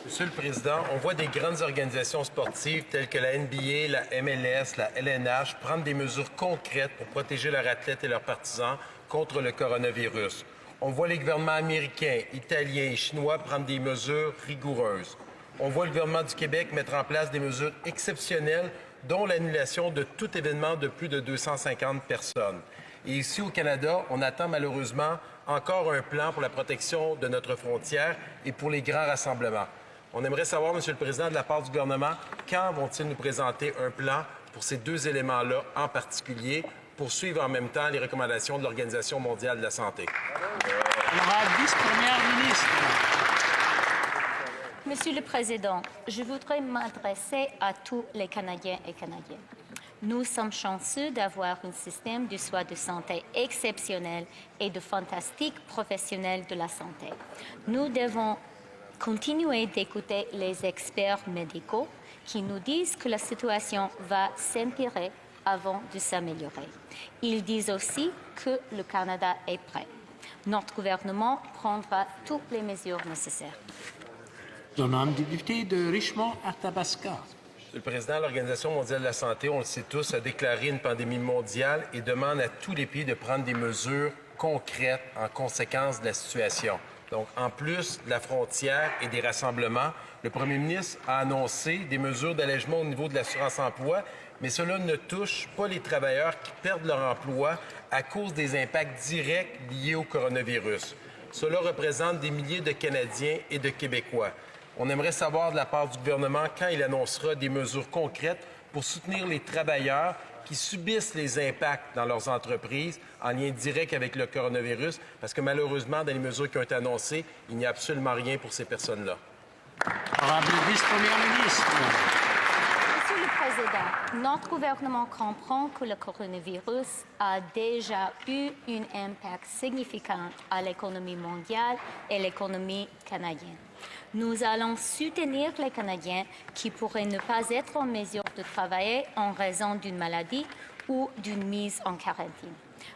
Monsieur le Président, on voit des grandes organisations sportives telles que la NBA, la MLS, la LNH prendre des mesures concrètes pour protéger leurs athlètes et leurs partisans contre le coronavirus. On voit les gouvernements américains, italiens et chinois prendre des mesures rigoureuses. On voit le gouvernement du Québec mettre en place des mesures exceptionnelles, dont l'annulation de tout événement de plus de 250 personnes. Et ici au Canada, on attend malheureusement encore un plan pour la protection de notre frontière et pour les grands rassemblements. On aimerait savoir, Monsieur le Président, de la part du gouvernement, quand vont-ils nous présenter un plan pour ces deux éléments-là en particulier, pour suivre en même temps les recommandations de l'Organisation mondiale de la santé? La vice-première ministre. Monsieur le Président, je voudrais m'adresser à tous les Canadiens et Canadiennes. Nous sommes chanceux d'avoir un système de soins de santé exceptionnel et de fantastiques professionnels de la santé. Nous devons continuer d'écouter les experts médicaux qui nous disent que la situation va s'empirer avant de s'améliorer. Ils disent aussi que le Canada est prêt. Notre gouvernement prendra toutes les mesures nécessaires. L'honorable député de Richmond-Arthabasca. Monsieur le Président, l'Organisation mondiale de la santé, on le sait tous, a déclaré une pandémie mondiale et demande à tous les pays de prendre des mesures concrètes en conséquence de la situation. Donc, en plus de la frontière et des rassemblements, le premier ministre a annoncé des mesures d'allègement au niveau de l'assurance-emploi, mais cela ne touche pas les travailleurs qui perdent leur emploi à cause des impacts directs liés au coronavirus. Cela représente des milliers de Canadiens et de Québécois. On aimerait savoir de la part du gouvernement quand il annoncera des mesures concrètes pour soutenir les travailleurs qui subissent les impacts dans leurs entreprises en lien direct avec le coronavirus, parce que malheureusement, dans les mesures qui ont été annoncées, il n'y a absolument rien pour ces personnes-là. Honorable vice-première ministre. Monsieur le Président, notre gouvernement comprend que le coronavirus a déjà eu un impact significant à l'économie mondiale et l'économie canadienne. Nous allons soutenir les Canadiens qui pourraient ne pas être en mesure de travailler en raison d'une maladie ou d'une mise en quarantaine.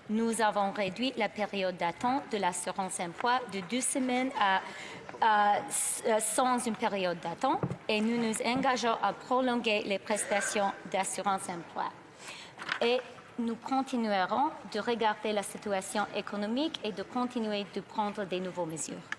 Nous avons réduit la période d'attente de l'assurance-emploi de 2 semaines sans une période d'attente et nous nous engageons à prolonger les prestations d'assurance-emploi. Et nous continuerons de regarder la situation économique et de continuer de prendre des nouvelles mesures.